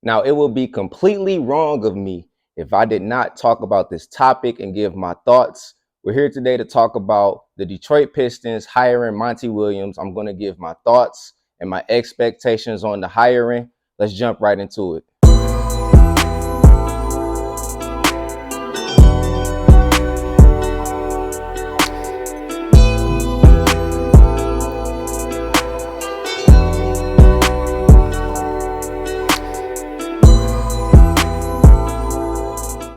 Now, it would be completely wrong of me if I did not talk about this topic and give my thoughts. We're here today to talk about the Detroit Pistons hiring Monty Williams. I'm going to give my thoughts and my expectations on the hiring. Let's jump right into it.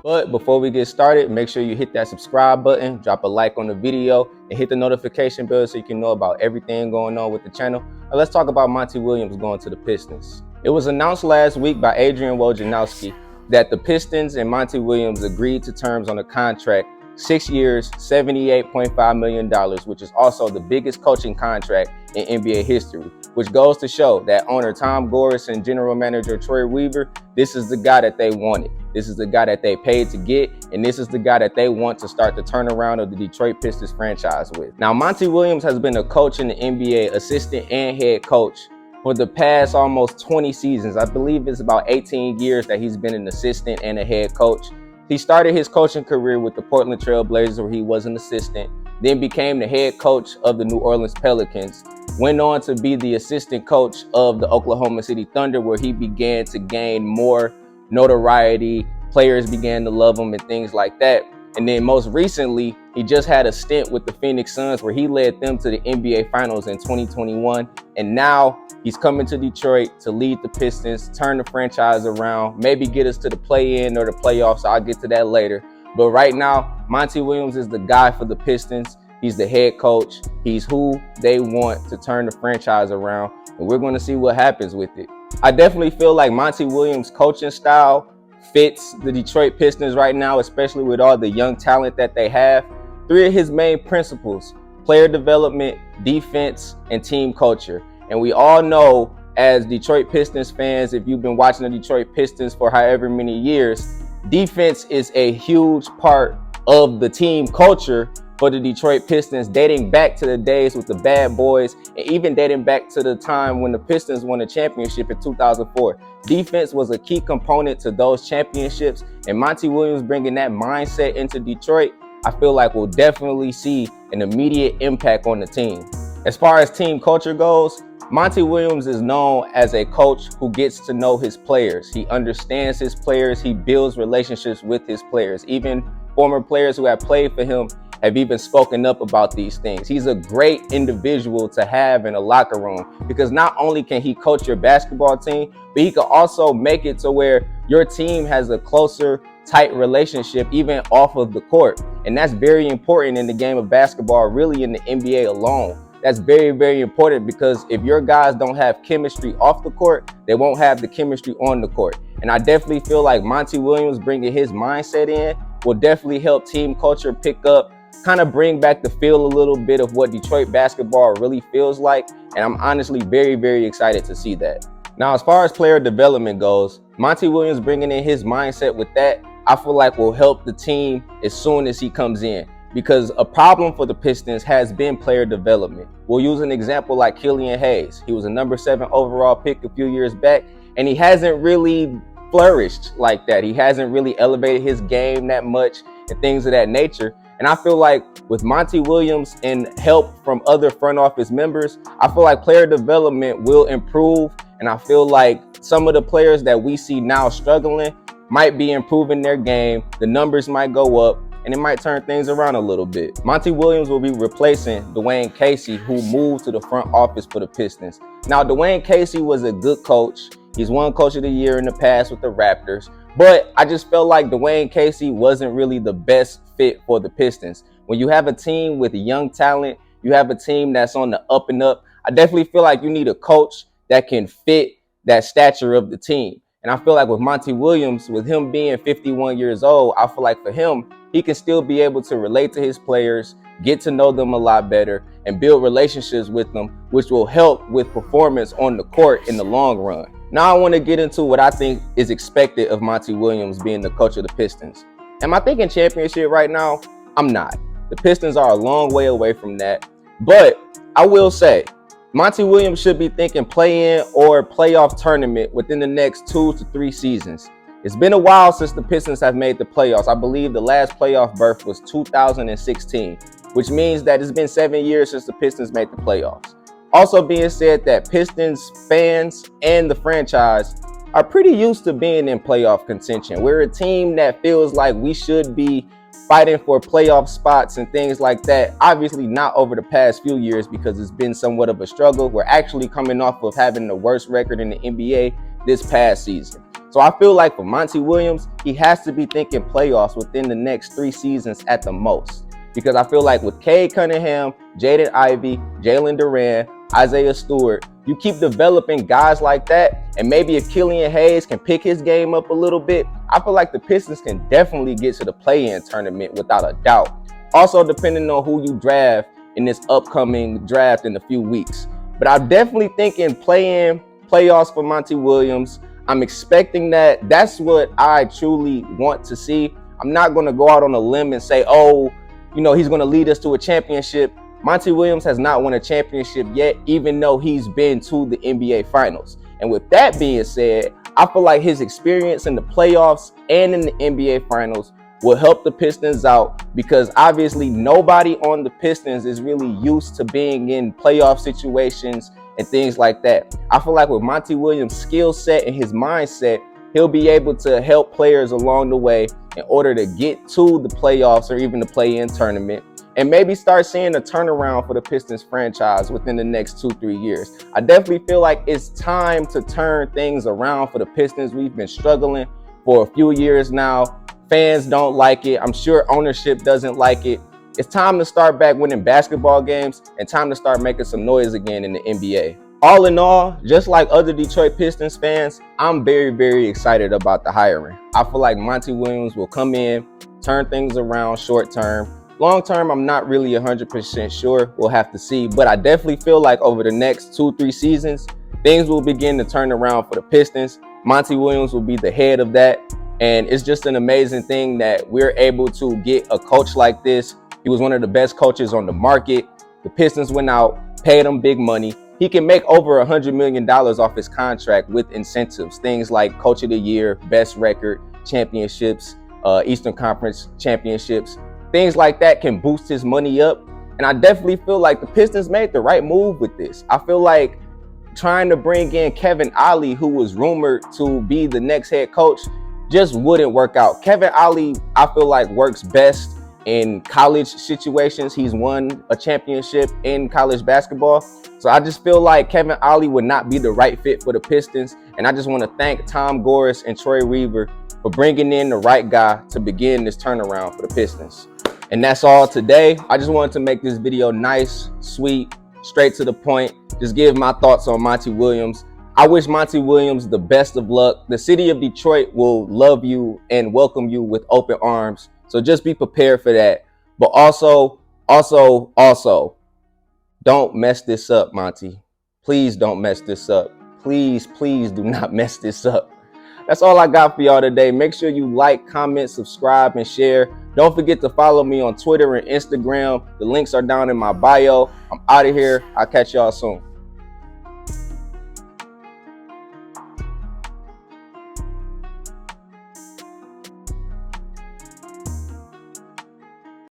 But before we get started, make sure you hit that subscribe button, drop a like on the video, and hit the notification bell so you can know about everything going on with the channel. Now let's talk about Monty Williams going to the Pistons. It was announced last week by Adrian Wojnarowski that the Pistons and Monty Williams agreed to terms on a contract, 6 years, $78.5 million, which is also the biggest coaching contract in NBA history, which goes to show that owner Tom Gores and general manager Troy Weaver, this is the guy that they wanted. This is the guy that they paid to get, and this is the guy that they want to start the turnaround of the Detroit Pistons franchise with. Now, Monty Williams has been a coach in the NBA, assistant and head coach, for the past almost 20 seasons. I believe it's about 18 years that he's been an assistant and a head coach. He started his coaching career with the Portland Trail Blazers, where he was an assistant, then became the head coach of the New Orleans Pelicans, went on to be the assistant coach of the Oklahoma City Thunder, where he began to gain more notoriety. Players began to love him and things like that. And then most recently, he just had a stint with the Phoenix Suns where he led them to the NBA Finals in 2021. And now he's coming to Detroit to lead the Pistons, turn the franchise around, maybe get us to the play-in or the playoffs. I'll get to that later. But right now, Monty Williams is the guy for the Pistons. He's the head coach. He's who they want to turn the franchise around. And we're going to see what happens with it. I definitely feel like Monty Williams' coaching style fits the Detroit Pistons right now, especially with all the young talent that they have. Three of his main principles: player development, defense, and team culture. And we all know, as Detroit Pistons fans, if you've been watching the Detroit Pistons for however many years, defense is a huge part of the team culture for the Detroit Pistons, dating back to the days with the Bad Boys, and even dating back to the time when the Pistons won a championship in 2004. Defense was a key component to those championships, and Monty Williams bringing that mindset into Detroit, I feel like we'll definitely see an immediate impact on the team. As far as team culture goes, Monty Williams is known as a coach who gets to know his players. He understands his players. He builds relationships with his players. Even former players who have played for him have even spoken up about these things. He's a great individual to have in a locker room, because not only can he coach your basketball team, but he can also make it to where your team has a closer, tight relationship even off of the court. And that's very important in the game of basketball, really in the NBA alone. That's very, very important, because if your guys don't have chemistry off the court, they won't have the chemistry on the court. And I definitely feel like Monty Williams bringing his mindset in will definitely help team culture pick up, kind of bring back the feel a little bit of what Detroit basketball really feels like. And I'm honestly very, very excited to see that. Now, as far as player development goes, Monty Williams bringing in his mindset with that, I feel like will help the team as soon as he comes in. Because a problem for the Pistons has been player development. We'll use an example like Killian Hayes. He was a number 7 overall pick a few years back, and he hasn't really flourished like that. He hasn't really elevated his game that much and things of that nature. And I feel like with Monty Williams and help from other front office members, I feel like player development will improve. And I feel like some of the players that we see now struggling might be improving their game. The numbers might go up, and it might turn things around a little bit. Monty Williams will be replacing Dwayne Casey, who moved to the front office for the Pistons. Now, Dwayne Casey was a good coach. He's won Coach of the Year in the past with the Raptors. But I just felt like Dwayne Casey wasn't really the best fit for the Pistons. When you have a team with young talent, you have a team that's on the up and up, I definitely feel like you need a coach that can fit that stature of the team. And I feel like with Monty Williams, with him being 51 years old, I feel like for him, he can still be able to relate to his players, get to know them a lot better, and build relationships with them, which will help with performance on the court in the long run. Now I want to get into what I think is expected of Monty Williams being the coach of the Pistons. Am I thinking championship right now? I'm not. The Pistons are a long way away from that. But I will say, Monty Williams should be thinking play-in or playoff tournament within the next 2 to 3 seasons. It's been a while since the Pistons have made the playoffs. I believe the last playoff berth was 2016, which means that it's been 7 years since the Pistons made the playoffs. Also being said that Pistons fans and the franchise are pretty used to being in playoff contention. We're a team that feels like we should be fighting for playoff spots and things like that. Obviously not over the past few years because it's been somewhat of a struggle. We're actually coming off of having the worst record in the NBA this past season. So I feel like for Monty Williams, he has to be thinking playoffs within the next 3 seasons at the most. Because I feel like with Cade Cunningham, Jaden Ivey, Jalen Duran, Isaiah Stewart, you keep developing guys like that, and maybe if Killian Hayes can pick his game up a little bit, I feel like the Pistons can definitely get to the play-in tournament without a doubt. Also, depending on who you draft in this upcoming draft in a few weeks. But I'm definitely thinking play-in, playoffs for Monty Williams. I'm expecting that. That's what I truly want to see. I'm not going to go out on a limb and say, oh, you know, he's going to lead us to a championship. Monty Williams has not won a championship yet, even though he's been to the NBA Finals. And with that being said, I feel like his experience in the playoffs and in the NBA Finals will help the Pistons out because obviously nobody on the Pistons is really used to being in playoff situations and things like that. I feel like with Monty Williams' skill set and his mindset, he'll be able to help players along the way in order to get to the playoffs or even the play-in tournament, and maybe start seeing a turnaround for the Pistons franchise within the next 2-3 years. I definitely feel like it's time to turn things around for the Pistons. We've been struggling for a few years now. Fans don't like it. I'm sure ownership doesn't like it. It's time to start back winning basketball games and time to start making some noise again in the NBA. All in all, just like other Detroit Pistons fans, I'm very, very excited about the hiring. I feel like Monty Williams will come in, turn things around short term. Long term, I'm not really 100% sure. We'll have to see. But I definitely feel like over the next 2-3 seasons, things will begin to turn around for the Pistons. Monty Williams will be the head of that. And it's just an amazing thing that we're able to get a coach like this. He was one of the best coaches on the market. The Pistons went out, paid him big money. He can make over $100 million off his contract with incentives. Things like Coach of the Year, best record, championships, Eastern Conference championships. Things like that can boost his money up. And I definitely feel like the Pistons made the right move with this. I feel like trying to bring in Kevin Ollie, who was rumored to be the next head coach, just wouldn't work out. Kevin Ollie, I feel like, works best in college situations. He's won a championship in college basketball. So I just feel like Kevin Ollie would not be the right fit for the Pistons. And I just want to thank Tom Gores and Troy Weaver for bringing in the right guy to begin this turnaround for the Pistons. And that's all today. I just wanted to make this video nice, sweet, straight to the point. Just give my thoughts on Monty Williams. I wish Monty Williams the best of luck. The city of Detroit will love you and welcome you with open arms. So just be prepared for that. But also, don't mess this up, Monty. Please don't mess this up. Please do not mess this up. That's all I got for y'all today. Make sure you like, comment, subscribe, and share. Don't forget to follow me on Twitter and Instagram. The links are down in my bio. I'm out of here. I'll catch y'all soon.